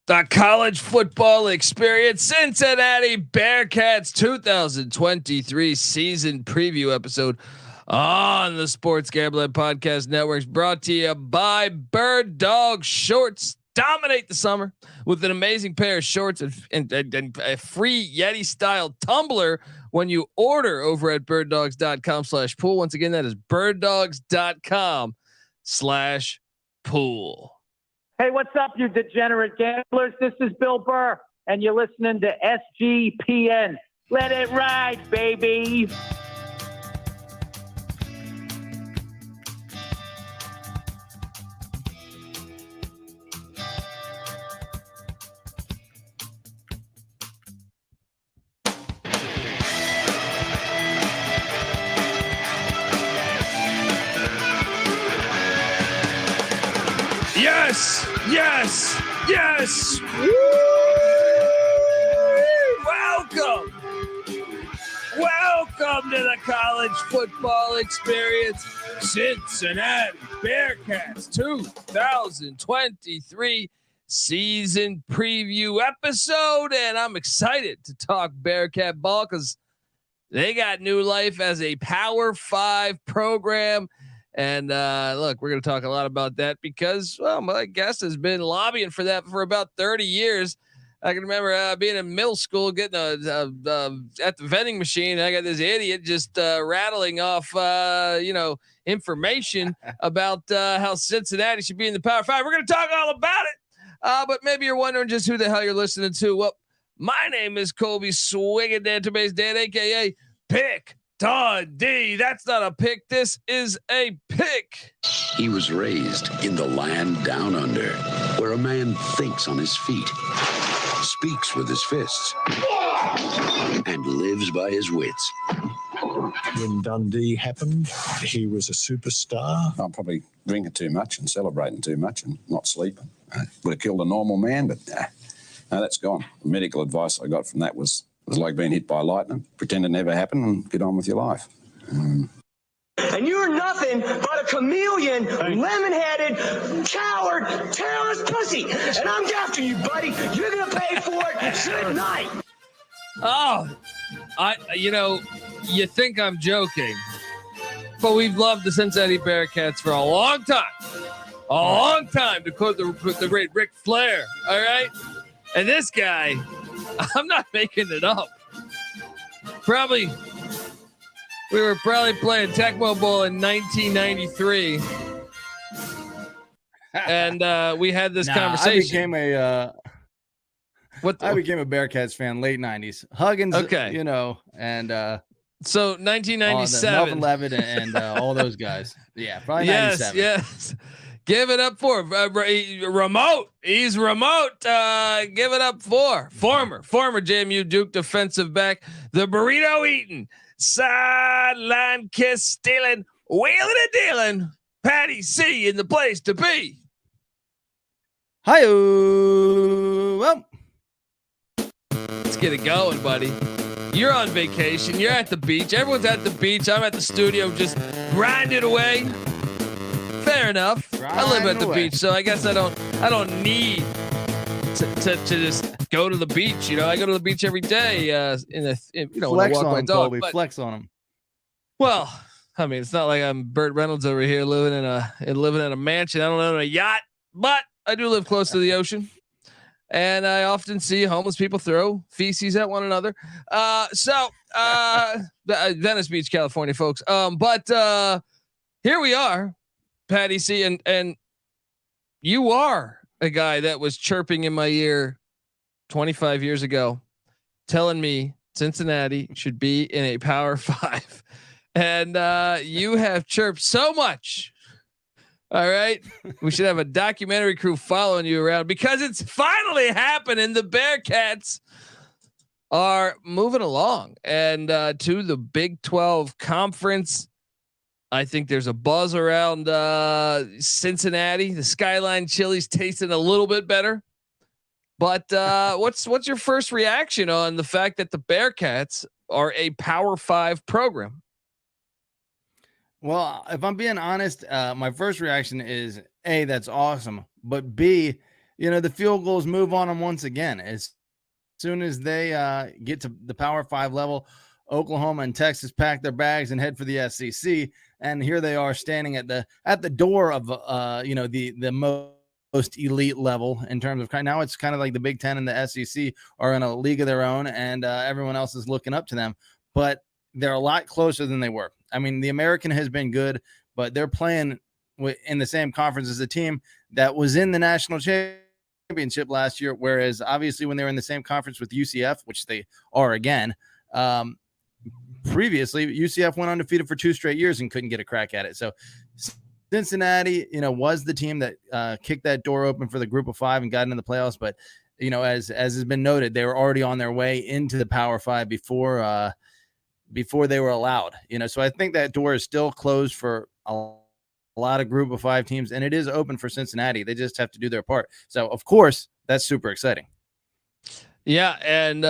The college football experience, Cincinnati Bearcats 2023 season preview episode on the Sports Gambling Podcast Network, brought to you by Bird Dog Shorts. Dominate the summer with an amazing pair of shorts and a free Yeti style tumbler when you order over at birddogs.com/pool. Once again, that is birddogs.com/pool. Hey, what's up, you degenerate gamblers? This is Bill Burr, and you're listening to SGPN. Let it ride, baby. Yes, yes, yes. Woo! Welcome to the college football experience, Cincinnati Bearcats 2023 season preview episode. And I'm excited to talk Bearcat ball because they got new life as a Power 5 program. And look, we're going to talk a lot about that because, well, my guest has been lobbying for that for about 30 years. I can remember being in middle school, getting at the vending machine. I got this idiot just rattling off, information about how Cincinnati should be in the Power 5. We're going to talk all about it. But maybe you're wondering just who the hell you're listening to. Well, my name is Colby Swinging Database Dan, a.k.a. Pick Dundee. That's not a pick. This is a pick. He was raised in the land down under, where a man thinks on his feet, speaks with his fists, and lives by his wits. When Dundee happened, he was a superstar. I'm probably drinking too much and celebrating too much and not sleeping. Would have killed a normal man, but no, that's gone. The medical advice I got from that was like being hit by lightning. Pretend it never happened and get on with your life. And you're nothing but a chameleon, lemon-headed, coward, terrorist pussy. And I'm after you, buddy. You're going to pay for it tonight. Oh, you think I'm joking, but we've loved the Cincinnati Bearcats for a long time. A long time, to quote the great Ric Flair. All right. And this guy, I'm not making it up. We were probably playing Tecmo Bowl in 1993. And we had this conversation. I became a Bearcats fan late 90s. Huggins, okay. And so 1997. Melvin Levitt and all those guys. Yeah, probably 97. Yes. Give it up for remote. He's remote. Give it up for former JMU Duke defensive back, the burrito eating, sideline kiss stealing, wheeling and dealing, Patty C in the place to be. Hi, well, let's get it going, buddy. You're on vacation. You're at the beach. Everyone's at the beach. I'm at the studio, just grinding away. Fair enough. I live at the beach, so I guess I don't need to just go to the beach. I go to the beach every day. When I walk my dog. But, flex on him. Well, I mean, it's not like I'm Burt Reynolds over here living in a mansion. I don't own a yacht, but I do live close to the ocean, and I often see homeless people throw feces at one another. Venice Beach, California, folks. But here we are. Patty C, and you are a guy that was chirping in my ear 25 years ago, telling me Cincinnati should be in a Power 5, and you have chirped so much. All right, we should have a documentary crew following you around because it's finally happening. The Bearcats are moving along and to the Big 12 conference. I think there's a buzz around Cincinnati. The Skyline Chili's tasting a little bit better. But what's your first reaction on the fact that the Bearcats are a Power 5 program? Well, if I'm being honest, my first reaction is A, that's awesome. But B, the field goals move on them once again. As soon as they get to the Power 5 level, Oklahoma and Texas pack their bags and head for the SEC. And here they are standing at the door of the most elite level in terms of now it's kind of like the Big Ten and the SEC are in a league of their own, and everyone else is looking up to them. But they're a lot closer than they were. I mean, the American has been good, but they're playing in the same conference as a team that was in the national championship last year. Whereas obviously when they were in the same conference with UCF, which they are again, previously UCF went undefeated for 2 straight years and couldn't get a crack at it. So Cincinnati, was the team that kicked that door open for the group of 5 and got into the playoffs. But, as has been noted, they were already on their way into the Power 5 before they were allowed, So I think that door is still closed for a lot of group of 5 teams, and it is open for Cincinnati. They just have to do their part. So, of course, that's super exciting. Yeah, and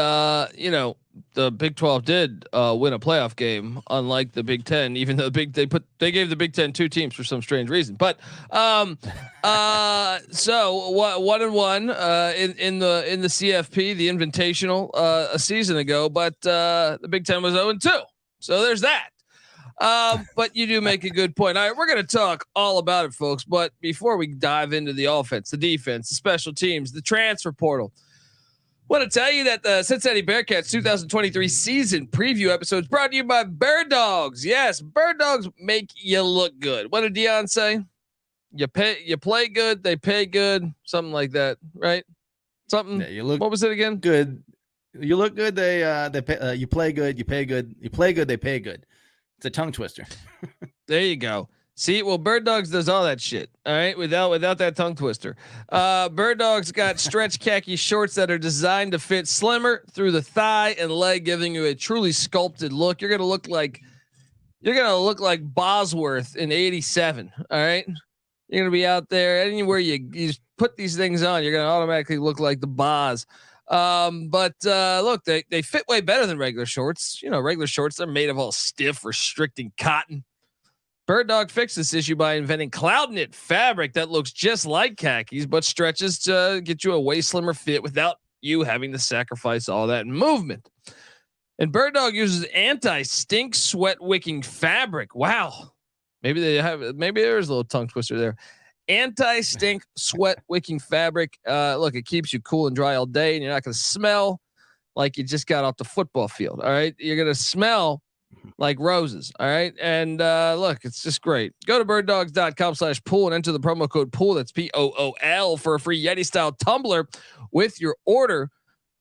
the Big 12 did win a playoff game, unlike the Big 10. Even though they gave the Big 10 2 teams for some strange reason. But so 1-1 in the CFP, the Invitational, a season ago. But the Big 10 was 0-2. So there's that. But you do make a good point. All right, we're going to talk all about it, folks. But before we dive into the offense, the defense, the special teams, the transfer portal, want to tell you that the Cincinnati Bearcats 2023 season preview episode is brought to you by Bird Dogs. Yes, Bird Dogs make you look good. What did Dion say? You play good, they pay good, something like that, right? Something. Yeah, you look. What was it again? Good. You look good. They pay. You play good. You pay good. You play good. They pay good. It's a tongue twister. There you go. See, well, Bird Dogs does all that shit. All right, without that tongue twister. Bird Dogs got stretch khaki shorts that are designed to fit slimmer through the thigh and leg, giving you a truly sculpted look. You're gonna look like Bosworth in '87. All right, you're gonna be out there anywhere you put these things on. You're gonna automatically look like the Boz. But look, they fit way better than regular shorts. Regular shorts, they're made of all stiff, restricting cotton. Bird Dog fixed this issue by inventing cloud knit fabric that looks just like khakis, but stretches to get you a way slimmer fit without you having to sacrifice all that movement. And Bird Dog uses anti-stink sweat wicking fabric. Wow. Maybe there's a little tongue twister there. Anti-stink sweat wicking fabric. Look, it keeps you cool and dry all day, and you're not going to smell like you just got off the football field. All right. You're going to smell like roses. All right. And look, it's just great. Go to birddogs.com/pool and enter the promo code pool. That's POOL for a free Yeti style tumbler with your order.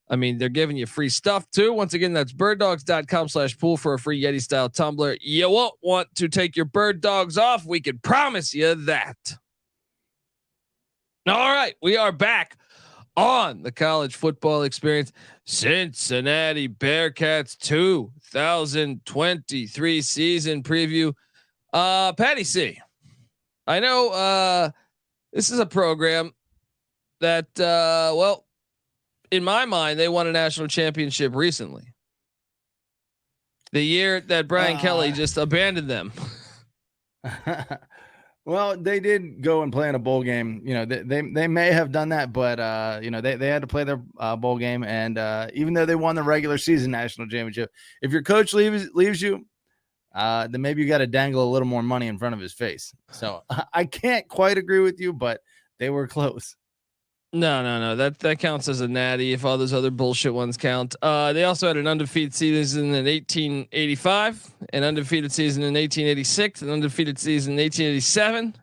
I mean, they're giving you free stuff too. Once again, that's birddogs.com/pool for a free Yeti style tumbler. You won't want to take your bird dogs off. We can promise you that. All right. We are back on the college football experience. Cincinnati Bearcats 2023 season preview. Patty C, I know this is a program that in my mind, they won a national championship recently. The year that Brian Kelly just abandoned them. Well, they did go and play in a bowl game. They may have done that, but they had to play their bowl game. And even though they won the regular season national championship, if your coach leaves you, then maybe you got to dangle a little more money in front of his face. So I can't quite agree with you, but they were close. No. That counts as a natty if all those other bullshit ones count. They also had an undefeated season in 1885, an undefeated season in 1886, an undefeated season in 1887.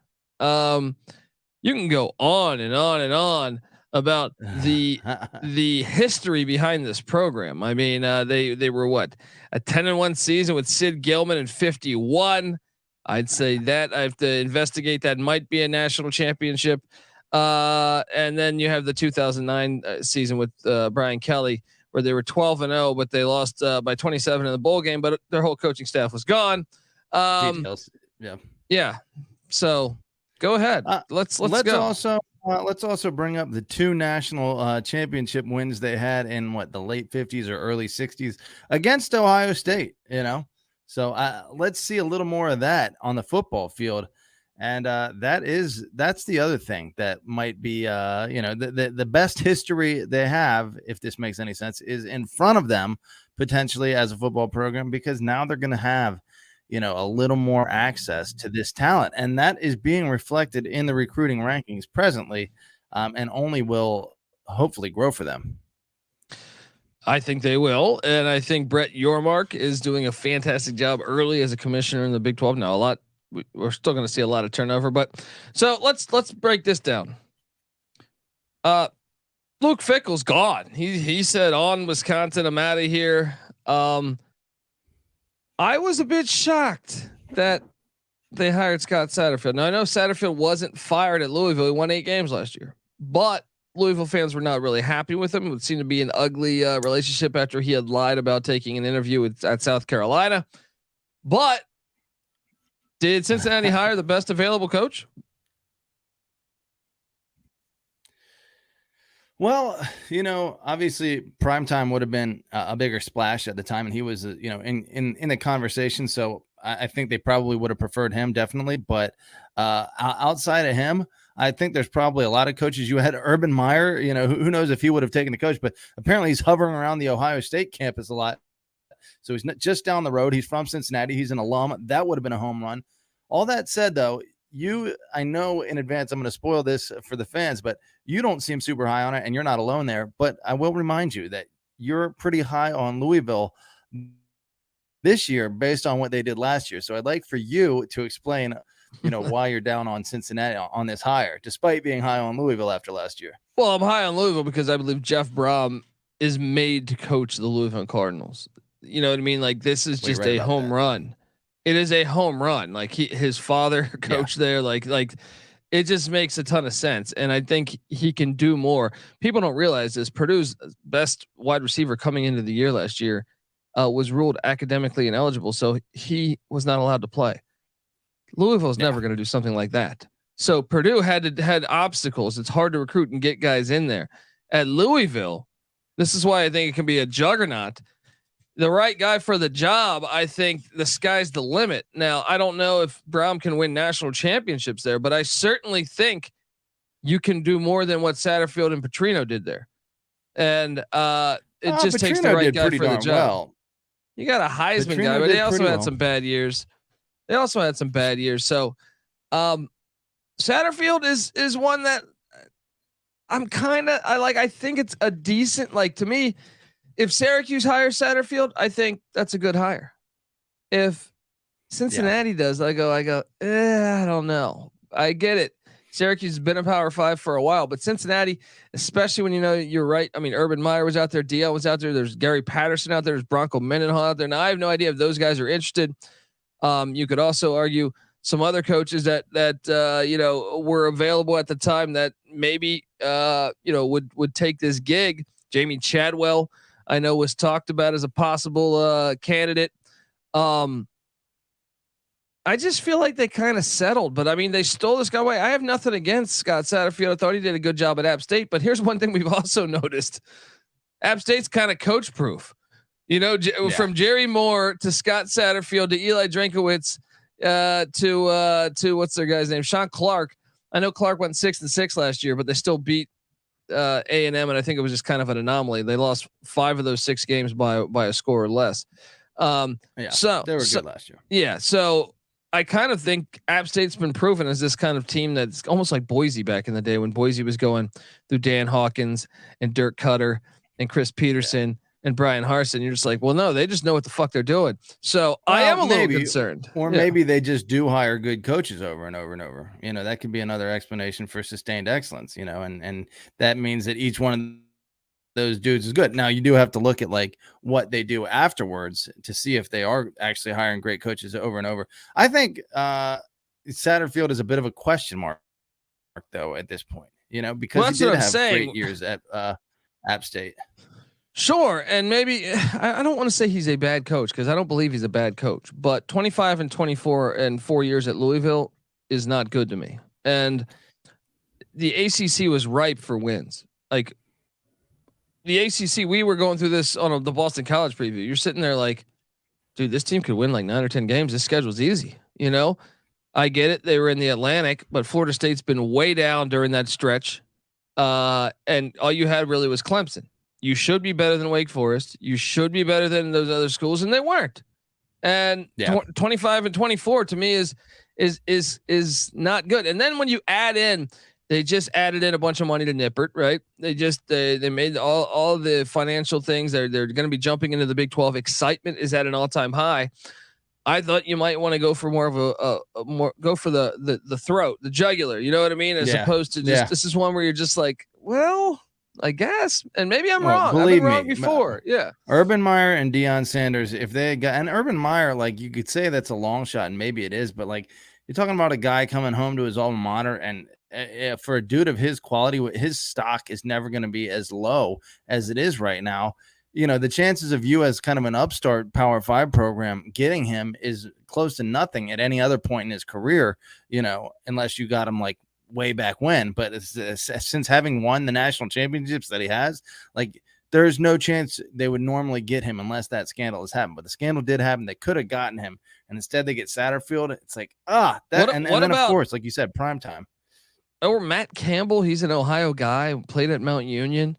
You can go on and on and on about the history behind this program. I mean, they were what, a 10-1 season with Sid Gilman in 51. I'd say that I have to investigate. That might be a national championship. And then you have the 2009 season with Brian Kelly, where they were 12-0, but they lost by 27 in the bowl game. But their whole coaching staff was gone. Yeah. So go ahead. Let's go. Let's also bring up the 2 national championship wins they had in the late 50s or early 60s against Ohio State. So let's see a little more of that on the football field. And that's the other thing that might be, the best history they have, if this makes any sense, is in front of them potentially as a football program, because now they're going to have, a little more access to this talent. And that is being reflected in the recruiting rankings presently, and only will hopefully grow for them. I think they will. And I think Brett Yormark is doing a fantastic job early as a commissioner in the Big 12. Now, we're still going to see a lot of turnover, but so let's break this down. Luke Fickell's gone. He said, on Wisconsin, I'm out of here. I was a bit shocked that they hired Scott Satterfield. Now I know Satterfield wasn't fired at Louisville. He won 8 games last year, but Louisville fans were not really happy with him. It seemed to be an ugly relationship after he had lied about taking an interview at South Carolina. But did Cincinnati hire the best available coach? Well, obviously primetime would have been a bigger splash at the time, and he was, in the conversation. So I think they probably would have preferred him, definitely. But outside of him, I think there's probably a lot of coaches. You had Urban Meyer, who knows if he would have taken the coach, but apparently he's hovering around the Ohio State campus a lot. So he's not just down the road. He's from Cincinnati. He's an alum. That would have been a home run. All that said, though, I know in advance I'm going to spoil this for the fans, but you don't seem super high on it, and you're not alone there. But I will remind you that you're pretty high on Louisville this year based on what they did last year. So I'd like for you to explain, why you're down on Cincinnati on this hire, despite being high on Louisville after last year. Well, I'm high on Louisville because I believe Jeff Brom is made to coach the Louisville Cardinals. You know what I mean? Like, this is just a home run. It is a home run. Like, his father coached there. Like it just makes a ton of sense. And I think he can do more. People don't realize this. Purdue's best wide receiver coming into the year last year was ruled academically ineligible. So he was not allowed to play. Louisville's never going to do something like that. So Purdue had obstacles. It's hard to recruit and get guys in there. At Louisville, this is why I think it can be a juggernaut. The right guy for the job, I think the sky's the limit. Now, I don't know if Brown can win national championships there, but I certainly think you can do more than what Satterfield and Petrino did there. And it just takes the right guy for the job. Well. You got a Heisman guy, but they also had some bad years. So Satterfield is one that I think it's a decent, to me, if Syracuse hires Satterfield, I think that's a good hire. If Cincinnati does, I go, I don't know. I get it. Syracuse has been a Power 5 for a while, but Cincinnati, especially when you're right. I mean, Urban Meyer was out there, DL was out there. There's Gary Patterson out there. There's Bronco Mendenhall out there. Now I have no idea if those guys are interested. You could also argue some other coaches that were available at the time that maybe would take this gig. Jamie Chadwell, I know, was talked about as a possible candidate. I just feel like they kind of settled, but I mean, they stole this guy away. I have nothing against Scott Satterfield. I thought he did a good job at App State, but here's one thing we've also noticed: App State's kind of coach proof. From Jerry Moore to Scott Satterfield to Eli Drinkowitz to what's their guy's name, Sean Clark. I know Clark went 6-6 last year, but they still beat A&M, and I think it was just kind of an anomaly. They lost 5 of those 6 games by a score or less. So they were good last year. Yeah, so I kind of think App State's been proven as this kind of team that's almost like Boise back in the day when Boise was going through Dan Hawkins and Dirk Cutter and Chris Peterson and Brian Harsin. You're just like, well, no, they just know what the fuck they're doing. So I am a little concerned. Or maybe they just do hire good coaches over and over and over. That could be another explanation for sustained excellence, and that means that each one of those dudes is good. Now you do have to look at what they do afterwards to see if they are actually hiring great coaches over and over. I think Satterfield is a bit of a question mark though at this point, because he did have great years at App State. Sure. And maybe I don't want to say he's a bad coach because I don't believe he's a bad coach, but 25-24 and 4 years at Louisville is not good to me. And the ACC was ripe for wins. The ACC, we were going through this on the Boston College preview. You're sitting there like, dude, this team could win 9 or 10 games. This schedule's easy, I get it. They were in the Atlantic, but Florida State's been way down during that stretch. And all you had really was Clemson. You should be better than Wake Forest. You should be better than those other schools, and they weren't. And 25 and 24 to me is not good. And then when you add in, they just added in a bunch of money to Nippert, right? They made all the financial things. They're going to be jumping into the Big 12. Excitement is at an all-time high. I thought you might want to go for more of go for the throat, the jugular. You know what I mean? As opposed to just this is one where you're just like, well, I guess, and maybe I'm wrong. I've been wrong before. Yeah. Urban Meyer and Deion Sanders, if they had got, and Urban Meyer, like you could say that's a long shot, and maybe it is, but like you're talking about a guy coming home to his alma mater, and for a dude of his quality, his stock is never going to be as low as it is right now. You know, the chances of you as kind of an upstart Power 5 program getting him is close to nothing at any other point in his career, you know, unless you got him like way back when. But since having won the national championships that he has, like there's no chance they would normally get him unless that scandal has happened. But the scandal did happen. They could have gotten him, and instead they get Satterfield. It's like, and then of course, like you said, prime time. Or Matt Campbell, he's an Ohio guy, played at Mount Union.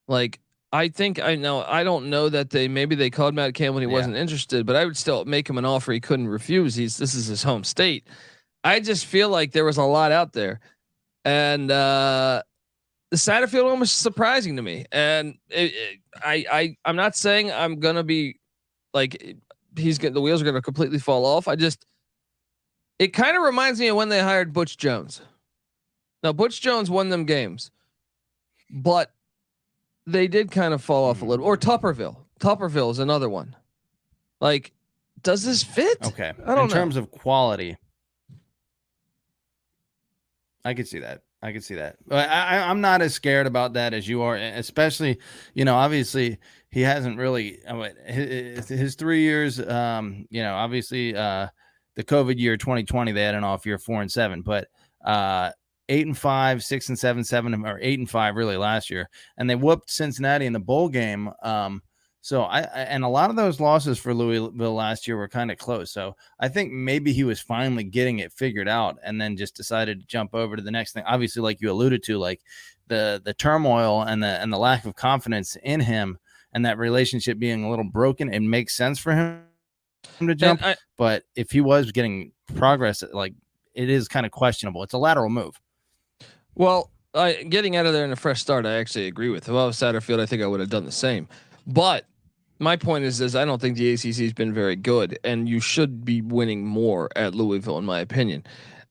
Like, I think I don't know that maybe they called Matt Campbell and he wasn't interested, but I would still make him an offer he couldn't refuse. This is his home state. I just feel like there was a lot out there, and the Satterfield one was surprising to me. And I'm not saying I'm gonna be like the wheels are gonna completely fall off. It kind of reminds me of when they hired Butch Jones. Now Butch Jones won them games, but they did kind of fall off a little. Or Tupperville is another one. Like, does this fit? Okay. I don't know. In terms of quality, I could see that. But I'm not as scared about that as you are, especially, you know, obviously he hasn't really, his 3 years, you know, obviously the COVID year, 2020, they had an off year, 4-7, but 8-5, 6-7, 7 or 8-5 really last year, and they whooped Cincinnati in the bowl game. So and a lot of those losses for Louisville last year were kind of close. So I think maybe he was finally getting it figured out, and then just decided to jump over to the next thing. Obviously, like you alluded to, like the turmoil and the lack of confidence in him, and that relationship being a little broken, it makes sense for him to jump. But if he was getting progress, like it is kind of questionable. It's a lateral move. Well, getting out of there in a fresh start, I actually agree with. If I was Satterfield, I think I would have done the same. But my point is I don't think the ACC has been very good, and you should be winning more at Louisville, in my opinion.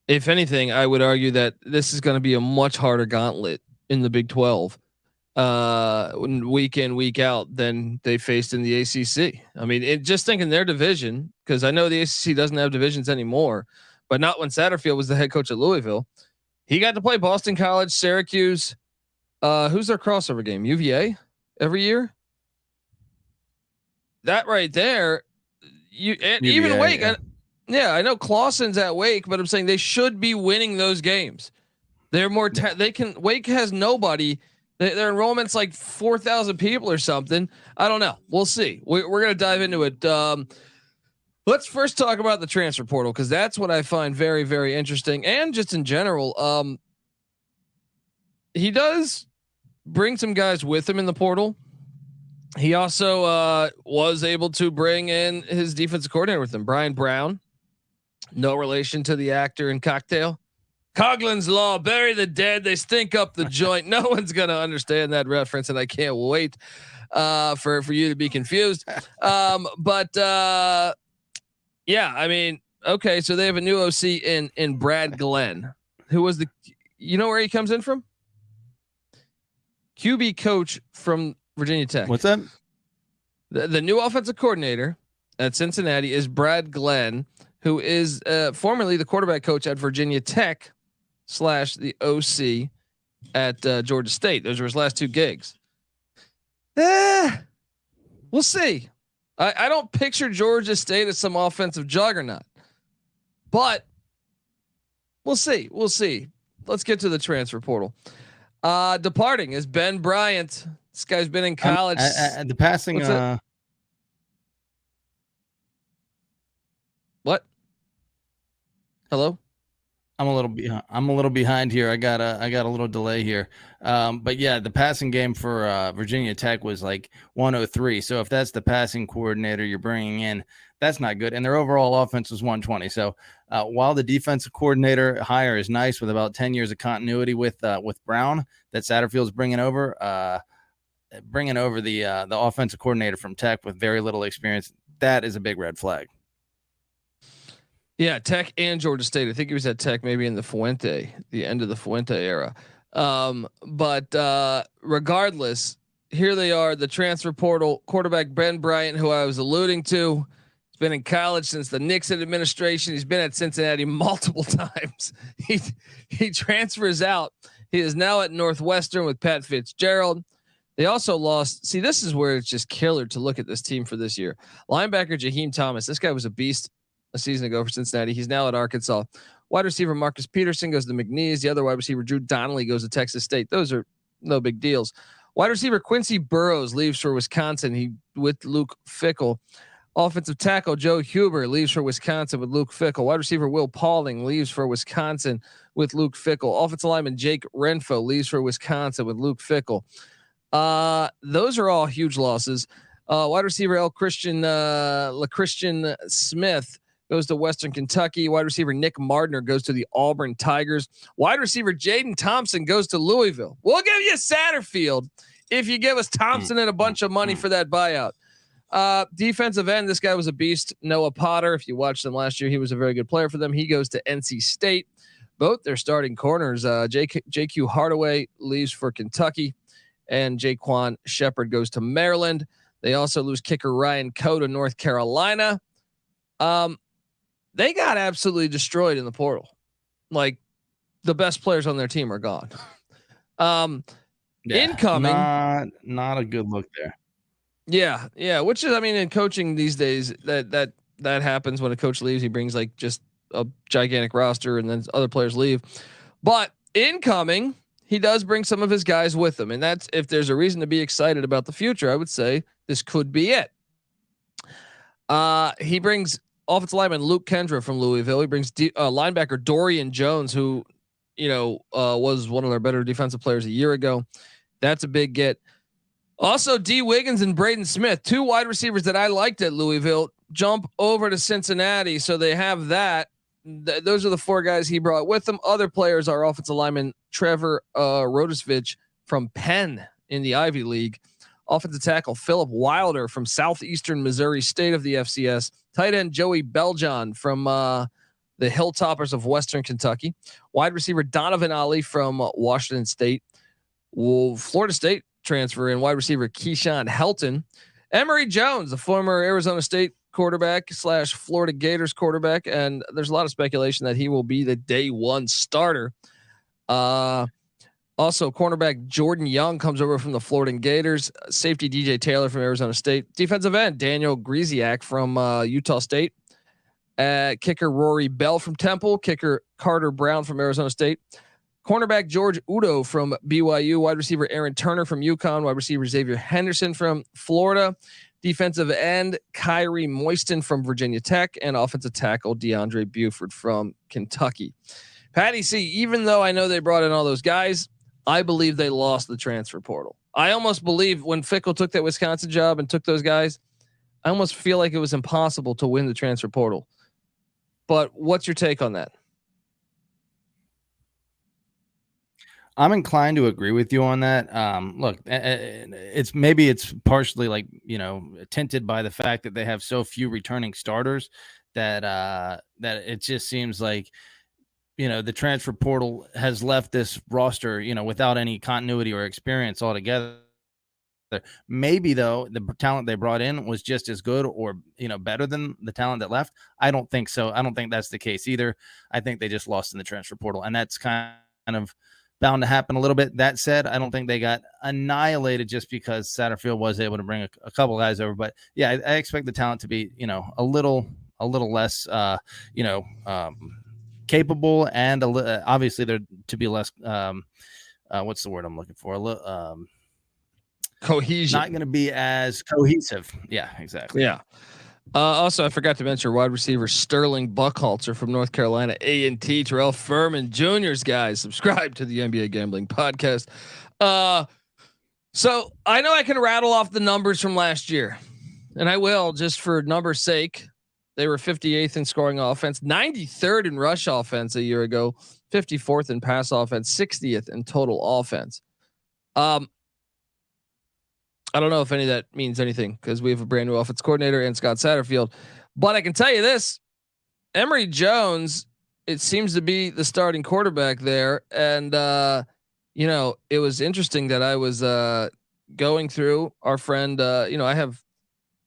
If anything, I would argue that this is going to be a much harder gauntlet in the Big 12, week in, week out than they faced in the ACC. I mean, just thinking their division, because I know the ACC doesn't have divisions anymore, but not when Satterfield was the head coach at Louisville. He got to play Boston College, Syracuse. Who's their crossover game? UVA every year. That right there, even Wake. I know Clawson's at Wake, but I'm saying they should be winning those games. They're more. Wake has nobody. Their enrollment's like 4,000 people or something. I don't know. We'll see. We're gonna dive into it. Let's first talk about the transfer portal, because that's what I find very, very interesting, and just in general. He does bring some guys with him in the portal. He also was able to bring in his defensive coordinator with him, Brian Brown. No relation to the actor in Cocktail. Coughlin's Law, bury the dead, they stink up the joint. No one's gonna understand that reference, and I can't wait for you to be confused. Yeah, I mean, okay, so they have a new OC in Brad Glenn, who was you know where he comes in from? QB coach from Virginia Tech. What's that? The new offensive coordinator at Cincinnati is Brad Glenn, who is formerly the quarterback coach at Virginia Tech / the OC at Georgia State. Those were his last two gigs. We'll see. I don't picture Georgia State as some offensive juggernaut, but we'll see. We'll see. Let's get to the transfer portal. Departing is Ben Bryant. This guy's been in college. The passing. What? Hello. I'm a little behind here. I got a little delay here. But yeah, the passing game for Virginia Tech was like 103. So if that's the passing coordinator you're bringing in, that's not good. And their overall offense was 120. So while the defensive coordinator hire is nice with about 10 years of continuity with Brown that Satterfield's bringing over the offensive coordinator from Tech with very little experience, that is a big red flag. Yeah, Tech and Georgia State. I think he was at Tech maybe in the end of the Fuente era. But regardless, here they are, the transfer portal quarterback Ben Bryant, who I was alluding to. He's been in college since the Nixon administration. He's been at Cincinnati multiple times. He transfers out. He is now at Northwestern with Pat Fitzgerald. They also lost. See, this is where it's just killer to look at this team for this year. Linebacker Jaheim Thomas. This guy was a beast a season ago for Cincinnati. He's now at Arkansas. Wide receiver Marcus Peterson goes to McNeese. The other wide receiver Drew Donnelly goes to Texas State. Those are no big deals. Wide receiver Quincy Burrows leaves for Wisconsin. He with Luke Fickell. Offensive tackle Joe Huber leaves for Wisconsin with Luke Fickell. Wide receiver Will Paulding leaves for Wisconsin with Luke Fickell. Offensive lineman Jake Renfro leaves for Wisconsin with Luke Fickell. Those are all huge losses. Wide receiver Christian Smith goes to Western Kentucky. Wide receiver Nick Mardner goes to the Auburn Tigers. Wide receiver Jaden Thompson goes to Louisville. We'll give you Satterfield if you give us Thompson and a bunch of money for that buyout. Defensive end, this guy was a beast. Noah Potter, if you watched them last year, he was a very good player for them. He goes to NC State. Both their starting corners, JQ Hardaway leaves for Kentucky, and Jaquan Shepard goes to Maryland. They also lose kicker Ryan Coe to North Carolina. They got absolutely destroyed in the portal. Like the best players on their team are gone. Incoming, not a good look there. Yeah. Which is, I mean, in coaching these days, that happens when a coach leaves. He brings like just a gigantic roster, and then other players leave. But incoming, he does bring some of his guys with him, and that's if there's a reason to be excited about the future. I would say this could be it. He brings offensive lineman Luke Kendra from Louisville. He brings linebacker Dorian Jones, who, was one of their better defensive players a year ago. That's a big get. Also, Dee Wiggins and Braden Smith, two wide receivers that I liked at Louisville, jump over to Cincinnati. So they have that. Those are the four guys he brought with him. Other players are offensive lineman Trevor Rodisvich from Penn in the Ivy League. Offensive tackle Philip Wilder from Southeastern Missouri State of the FCS. Tight end Joey Beljon from the Hilltoppers of Western Kentucky. Wide receiver Donovan Ali from Washington State. Florida State transfer and wide receiver Keyshawn Helton. Emory Jones, the former Arizona State quarterback / Florida Gators quarterback, and there's a lot of speculation that he will be the day one starter. Also, cornerback Jordan Young comes over from the Florida Gators. Safety DJ Taylor from Arizona State. Defensive end Daniel Griesiak from Utah State. Kicker Rory Bell from Temple. Kicker Carter Brown from Arizona State. Cornerback George Udo from BYU. Wide receiver Aaron Turner from UConn. Wide receiver Xzavier Henderson from Florida. Defensive end Kyrie Moiston from Virginia Tech. And offensive tackle DeAndre Buford from Kentucky. Patty C, even though I know they brought in all those guys, I believe they lost the transfer portal. I almost believe when Fickell took that Wisconsin job and took those guys, I almost feel like it was impossible to win the transfer portal. But what's your take on that? I'm inclined to agree with you on that. Look, it's partially like, tinted by the fact that they have so few returning starters that it just seems like, the transfer portal has left this roster, without any continuity or experience altogether. Maybe though, the talent they brought in was just as good or, better than the talent that left. I don't think so. I don't think that's the case either. I think they just lost in the transfer portal, and that's kind of bound to happen a little bit. That said, I don't think they got annihilated just because Satterfield was able to bring a couple guys over. But yeah, I expect the talent to be, a little less, capable, and obviously they're to be less. What's the word I'm looking for? Cohesion. Not going to be as cohesive. Yeah, exactly. Yeah. Also, I forgot to mention wide receiver Sterling Buckhalter from North Carolina A&T. Terrell Furman Jr.'s guys. Subscribe to the NBA Gambling Podcast. So I know I can rattle off the numbers from last year, and I will just for numbers' sake. They were 58th in scoring offense, 93rd in rush offense a year ago, 54th in pass offense, 60th in total offense. I don't know if any of that means anything because we have a brand new offense coordinator and Scott Satterfield, but I can tell you this: Emory Jones, it seems to be the starting quarterback there, and it was interesting that I was going through our friend. I have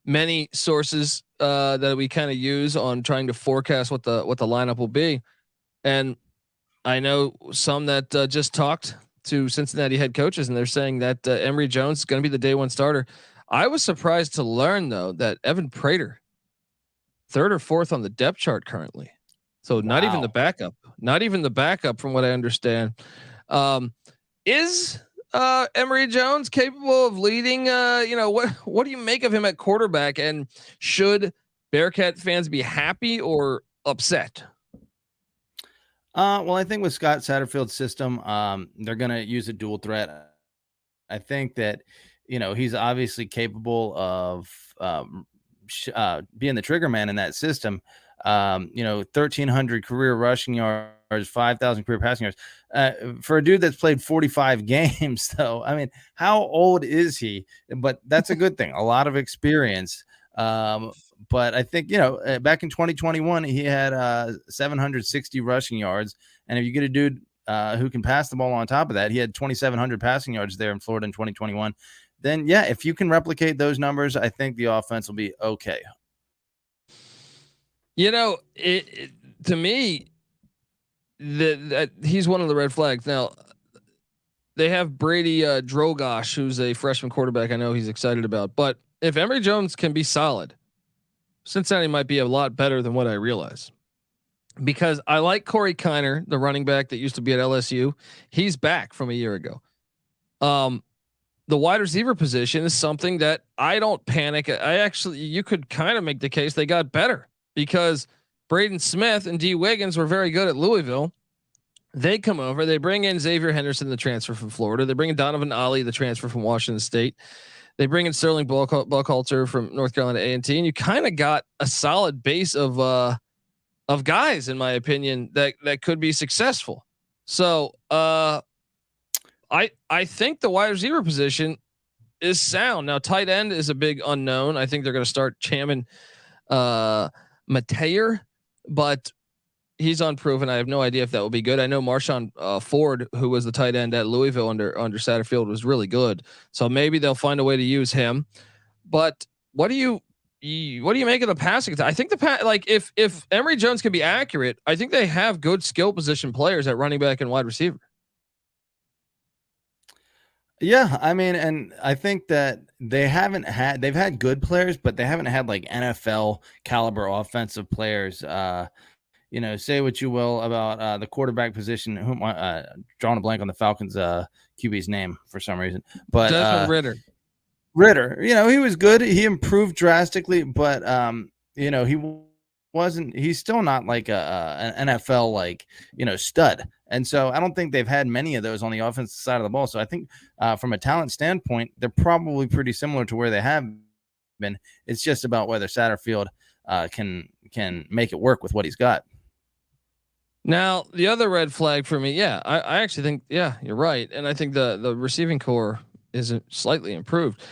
many sources that we kind of use on trying to forecast what the lineup will be, and I know some that just talked to Cincinnati head coaches, and they're saying that Emory Jones is going to be the day one starter. I was surprised to learn though that Evan Prater, 3rd or 4th on the depth chart currently, so not even the backup from what I understand. Is Emory Jones capable of leading? What do you make of him at quarterback? And should Bearcat fans be happy or upset? Well, I think with Scott Satterfield's system, they're going to use a dual threat. I think that, he's obviously capable of being the trigger man in that system. 1,300 career rushing yards, 5,000 career passing yards. For a dude that's played 45 games, though, I mean, how old is he? But that's a good thing. A lot of experience. But I think, back in 2021, he had 760 rushing yards. And if you get a dude who can pass the ball on top of that, he had 2,700 passing yards there in Florida in 2021. Then, yeah, if you can replicate those numbers, I think the offense will be okay. To me, that he's one of the red flags. Now, they have Brady Drogosh, who's a freshman quarterback. I know he's excited about, but if Emory Jones can be solid, Cincinnati might be a lot better than what I realize. Because I like Corey Kiner, the running back that used to be at LSU. He's back from a year ago. The wide receiver position is something that I don't panic. You could kind of make the case they got better because Braden Smith and Dee Wiggins were very good at Louisville. They come over, they bring in Xzavier Henderson, the transfer from Florida. They bring in Donovan Ollie, the transfer from Washington State. They bring in Sterling Buckhalter from North Carolina A&T, and you kind of got a solid base of guys, in my opinion, that could be successful. So I think the wide receiver position is sound. Now, tight end is a big unknown. I think they're going to start Chaman Mateer, but he's unproven. I have no idea if that will be good. I know Marshawn Ford, who was the tight end at Louisville under Satterfield, was really good. So maybe they'll find a way to use him. But what do you make of the passing? I think if Emory Jones can be accurate, I think they have good skill position players at running back and wide receiver. Yeah, I mean, and I think that they've had good players, but they haven't had like NFL caliber offensive players. Say what you will about the quarterback position. Drawing a blank on the Falcons QB's name for some reason, but Ritter. He was good. He improved drastically, but he's still not like an NFL stud. And so I don't think they've had many of those on the offensive side of the ball. So I think from a talent standpoint, they're probably pretty similar to where they have been. It's just about whether Satterfield can make it work with what he's got. Now, the other red flag for me, I actually think, you're right. And I think the receiving core is slightly improved.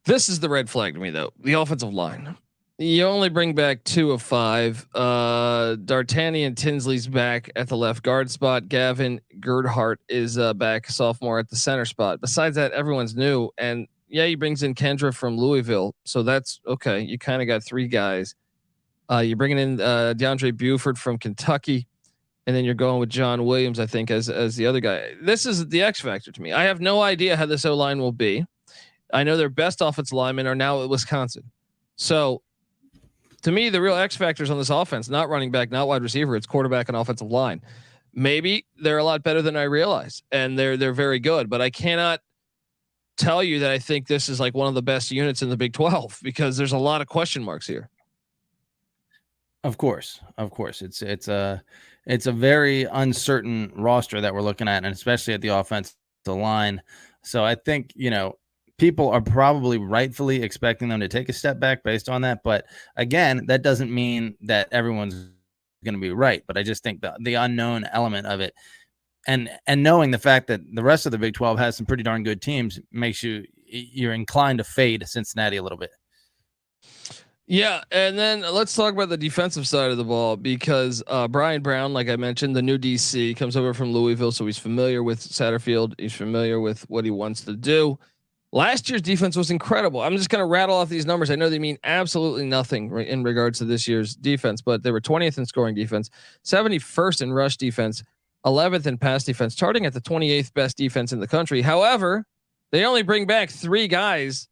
This is the red flag to me, though. The offensive line. You only bring back 2 of 5. D'Artagnan Tinsley's back at the left guard spot. Gavin Girdhart is back, sophomore, at the center spot. Besides that, everyone's new. And he brings in Kendra from Louisville. So that's okay. You kind of got 3 guys. You're bringing in DeAndre Buford from Kentucky, and then you're going with John Williams, I think, as the other guy. This is the X factor to me. I have no idea how this O-line will be. I know their best offensive linemen are now at Wisconsin. So to me, the real X factors on this offense, not running back, not wide receiver, it's quarterback and offensive line. Maybe they're a lot better than I realize, and they're very good, but I cannot tell you that I think this is like one of the best units in the Big 12 because there's a lot of question marks here. Of course, it's a very uncertain roster that we're looking at, and especially at the offensive line. So I think, people are probably rightfully expecting them to take a step back based on that. But again, that doesn't mean that everyone's going to be right. But I just think the unknown element of it, and knowing the fact that the rest of the Big 12 has some pretty darn good teams, makes you're inclined to fade Cincinnati a little bit. Yeah, and then let's talk about the defensive side of the ball because Brian Brown, like I mentioned, the new DC comes over from Louisville, so he's familiar with Satterfield. He's familiar with what he wants to do. Last year's defense was incredible. I'm just going to rattle off these numbers. I know they mean absolutely nothing in regards to this year's defense, but they were 20th in scoring defense, 71st in rush defense, 11th in pass defense, charting at the 28th best defense in the country. However, they only bring back 3 guys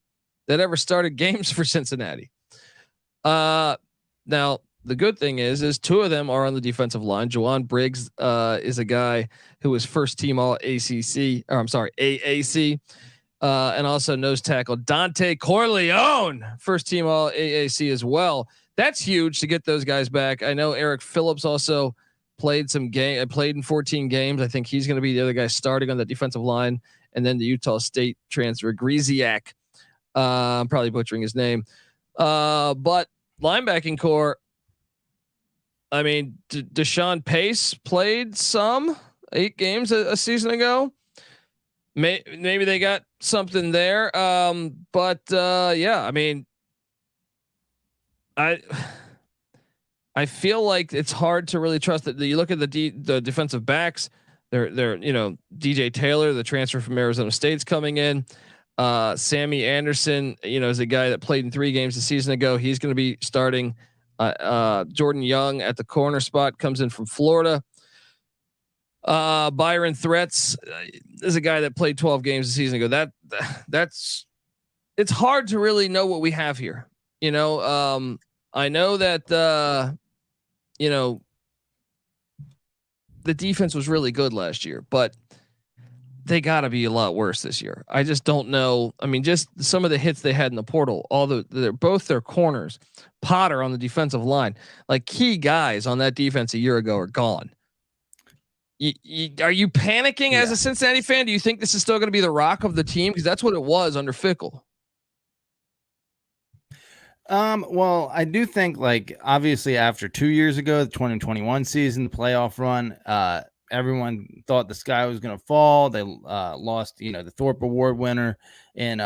that ever started games for Cincinnati. Now the good thing is 2 of them are on the defensive line. Juwan Briggs, is a guy who was first team all AAC, and also nose tackle Dante Corleone, first team all AAC as well. That's huge to get those guys back. I know Eric Phillips also played in 14 games. I think he's going to be the other guy starting on the defensive line. And then the Utah State transfer Grziak, I'm probably butchering his name. But linebacking core, I mean, Deshaun Pace played some 8 games a season ago. Maybe they got something there. But yeah, I mean, I feel like it's hard to really trust that. You look at the defensive backs, they're DJ Taylor, the transfer from Arizona State's coming in. Sammy Anderson, is a guy that played in 3 games a season ago. He's going to be starting. Jordan Young at the corner spot comes in from Florida. Byron Threats is a guy that played 12 games a season ago. It's hard to really know what we have here. I know that, the defense was really good last year, but they gotta be a lot worse this year. I just don't know. I mean, just some of the hits they had in the portal, they're both their corners, Potter on the defensive line, like key guys on that defense a year ago are gone. Are you panicking as a Cincinnati fan? Do you think this is still going to be the rock of the team? Because that's what it was under Fickell. Well, I do think, like, obviously after 2 years ago, the 2021 season, the playoff run, everyone thought the sky was going to fall. They lost, the Thorpe Award winner in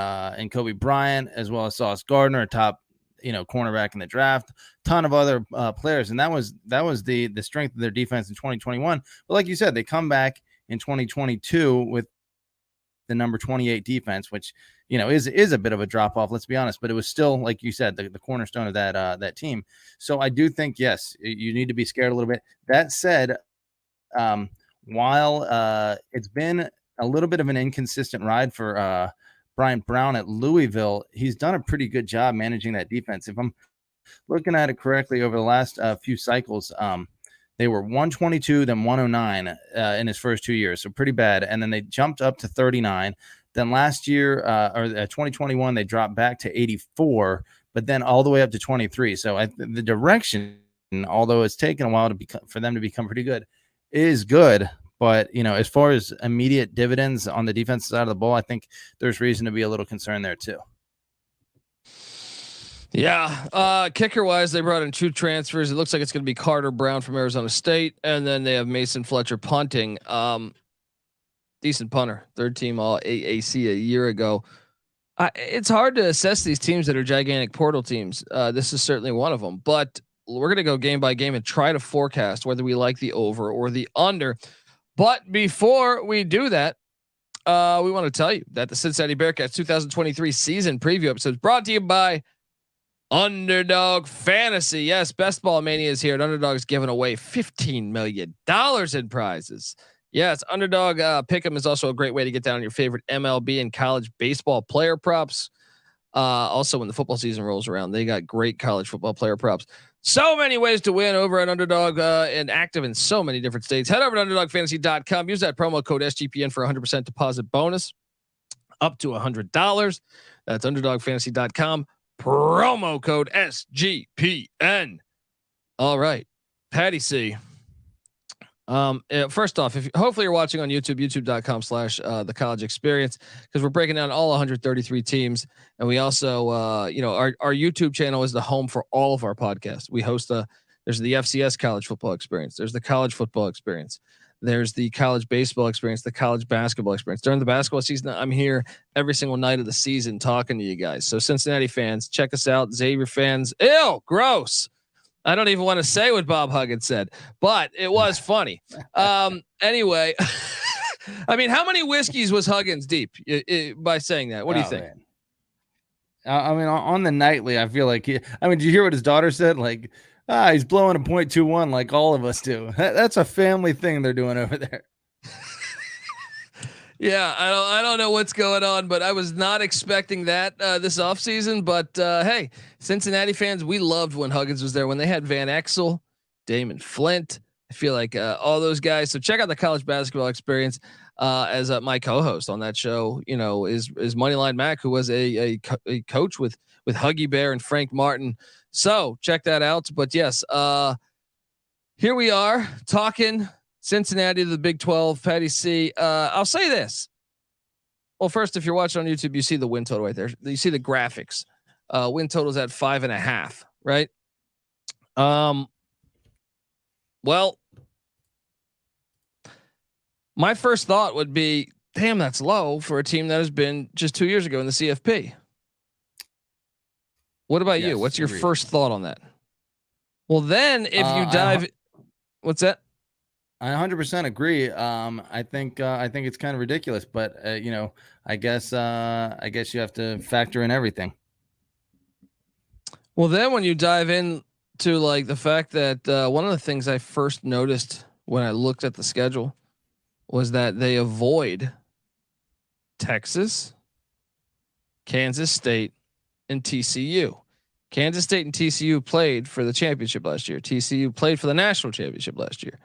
Kobe Bryant, as well as Sauce Gardner, a top, cornerback in the draft, ton of other players. And that was the strength of their defense in 2021. But like you said, they come back in 2022 with the number 28 defense, which, is a bit of a drop off, let's be honest, but it was still, like you said, the cornerstone of that team. So I do think, yes, you need to be scared a little bit. That said, while it's been a little bit of an inconsistent ride for Brian Brown at Louisville, he's done a pretty good job managing that defense. If I'm looking at it correctly, over the last few cycles, they were 122, then 109 in his first 2 years, so pretty bad. And then they jumped up to 39. Then last year, 2021, they dropped back to 84, but then all the way up to 23. So the direction, although it's taken a while for them to become pretty good, is good. But, as far as immediate dividends on the defensive side of the ball, I think there's reason to be a little concerned there too. Yeah. Kicker wise, they brought in 2 transfers. It looks like it's going to be Carter Brown from Arizona State. And then they have Mason Fletcher punting. Decent punter, 3rd team all AAC a year ago. It's hard to assess these teams that are gigantic portal teams. This is certainly one of them, but we're going to go game by game and try to forecast whether we like the over or the under. But before we do that, we want to tell you that the Cincinnati Bearcats 2023 season preview episode is brought to you by Underdog Fantasy. Yes, Best Ball Mania is here, and Underdog's giving away $15 million in prizes. Yes, Underdog Pick'em is also a great way to get down on your favorite MLB and college baseball player props. Also, when the football season rolls around, they got great college football player props. So many ways to win over at Underdog and active in so many different states. Head over to UnderdogFantasy.com. Use that promo code SGPN for 100% deposit bonus. up to $100. That's underdogfantasy.com. Promo code SGPN. All right, Patty C. First off, hopefully you're watching on YouTube, youtube.com/, the college experience, because we're breaking down all 133 teams. And we also, our YouTube channel is the home for all of our podcasts. We host there's the FCS college football experience. There's the college football experience. There's the college baseball experience, the college basketball experience. During the basketball season, I'm here every single night of the season talking to you guys. So Cincinnati fans, check us out. Xzavier fans, ew, gross. I don't even want to say what Bob Huggins said, but it was funny. Anyway, I mean, how many whiskeys was Huggins deep by saying that? What do you think? Man. I mean, on the nightly, I feel like did you hear what his daughter said? Like, he's blowing a .21 like all of us do. That's a family thing they're doing over there. Yeah, I don't know what's going on, but I was not expecting that this offseason. But hey, Cincinnati fans, we loved when Huggins was there, when they had Van Exel, Damon Flint. I feel like all those guys. So check out the college basketball experience. As my co-host on that show, is Moneyline Mac, who was a coach with Huggy Bear and Frank Martin. So check that out. But yes, here we are talking Cincinnati to the Big 12. Patty C. I'll say this. Well, first, if you're watching on YouTube, you see the win total right there. You see the graphics. Win total's at 5.5, right? Well, my first thought would be, damn, that's low for a team that has been just 2 years ago in the CFP. What about you? What's your first thought on that? Well, then if you dive, what's that? I 100% agree. I think it's kind of ridiculous, but I guess you have to factor in everything. Well, then when you dive in to like the fact that one of the things I first noticed when I looked at the schedule was that they avoid Texas, Kansas State, and TCU. Kansas State and TCU played for the championship last year. TCU played for the national championship last year.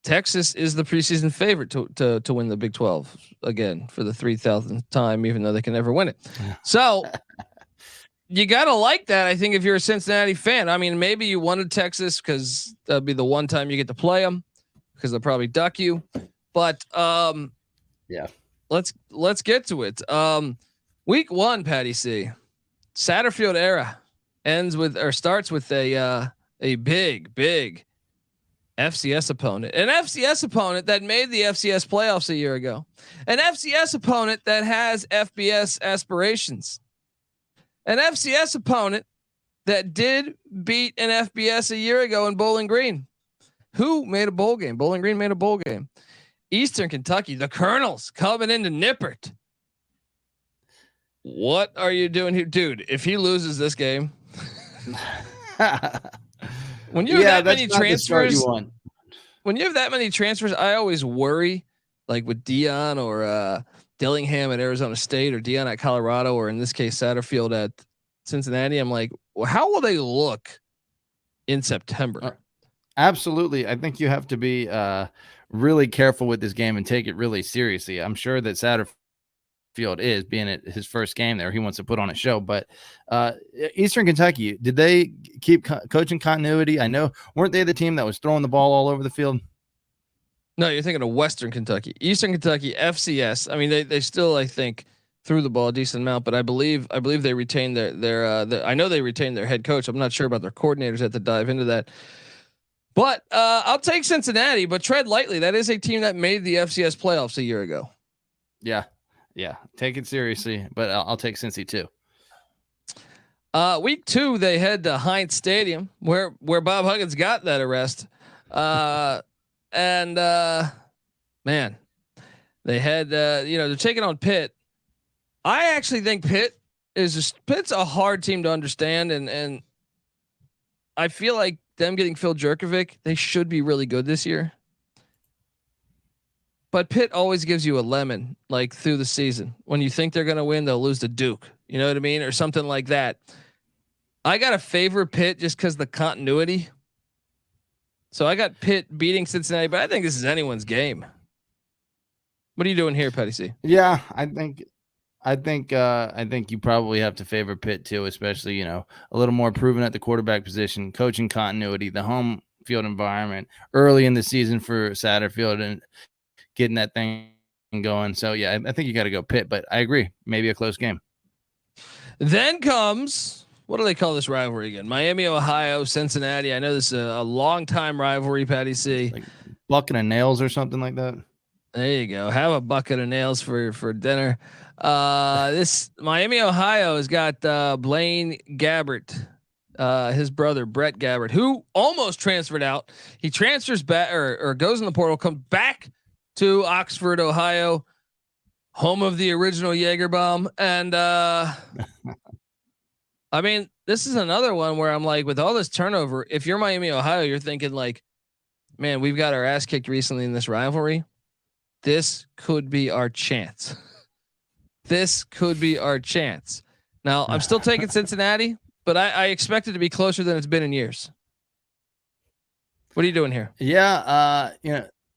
Texas is the preseason favorite to win the Big 12 again for the 3,000th time, even though they can never win it. So you gotta like that. I think if you're a Cincinnati fan, I mean, maybe you wanted Texas because that'll be the one time you get to play them, because they'll probably duck you. But yeah, let's get to it. Week 1, Patty C. Satterfield era starts with a big FCS opponent, an FCS opponent that made the FCS playoffs a year ago, an FCS opponent that has FBS aspirations, an FCS opponent that did beat an FBS a year ago in Bowling Green. Who made a bowl game? Bowling Green made a bowl game. Eastern Kentucky, the Colonels coming into Nippert. What are you doing here, dude? If he loses this game, when you have that many transfers, when you have that many transfers, I always worry, like with Dion or Dillingham at Arizona State, or Dion at Colorado, or in this case Satterfield at Cincinnati. I'm like, well, how will they look in September? Absolutely. I think you have to be really careful with this game and take it really seriously. I'm sure that Satterfield is, being at his first game there, he wants to put on a show. But Eastern Kentucky, did they keep coaching continuity? I know, weren't they the team that was throwing the ball all over the field? No, you're thinking of Western Kentucky. Eastern Kentucky, FCS. I mean, they still, I think, threw the ball a decent amount, but I believe they retained their I know they retained their head coach. I'm not sure about their coordinators. I have to dive into that. But I'll take Cincinnati, but tread lightly. That is a team that made the FCS playoffs a year ago. Yeah. Take it seriously, but I'll take Cincy too. Week 2, they head to Heinz Stadium, where Bob Huggins got that arrest. Man, they had they're taking on Pitt. I actually think Pitt's a hard team to understand, and I feel like them getting Phil Jerkovic, they should be really good this year. But Pitt always gives you a lemon, like through the season. When you think they're going to win, they'll lose to Duke. You know what I mean? Or something like that. I got to favor Pitt just because the continuity. So I got Pitt beating Cincinnati, but I think this is anyone's game. What are you doing here, Petty C? Yeah, I think you probably have to favor Pitt too, especially, a little more proven at the quarterback position, coaching continuity, the home field environment early in the season for Satterfield and getting that thing going. So yeah, I think you got to go Pitt, but I agree, maybe a close game. Then comes, what do they call this rivalry again? Miami, Ohio, Cincinnati. I know this is a long time rivalry, Patty C. Like bucket of nails or something like that. There you go. Have a bucket of nails for dinner. This Miami, Ohio has got Blaine Gabbert, his brother Brett Gabbert, who almost transferred out. He transfers back or goes in the portal, comes back to Oxford, Ohio, home of the original Jaeger bomb. And I mean, this is another one where I'm like, with all this turnover, if you're Miami, Ohio, you're thinking like, man, we've got our ass kicked recently in this rivalry. This could be our chance. This could be our chance. Now, I'm still taking Cincinnati, but I expect it to be closer than it's been in years. What are you doing here? Yeah,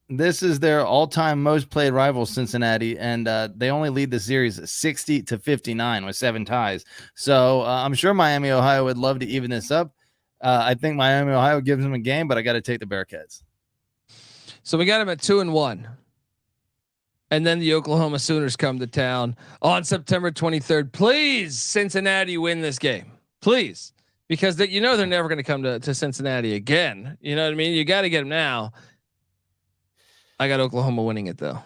this is their all-time most played rival, Cincinnati, and they only lead the series 60-59 with 7 ties. So I'm sure Miami, Ohio would love to even this up. I think Miami, Ohio gives them a game, but I got to take the Bearcats. So we got them at 2-1. And then the Oklahoma Sooners come to town on September 23rd. Please, Cincinnati, win this game, please, because they're never going to come to Cincinnati again. You know what I mean? You got to get them now. I got Oklahoma winning it though.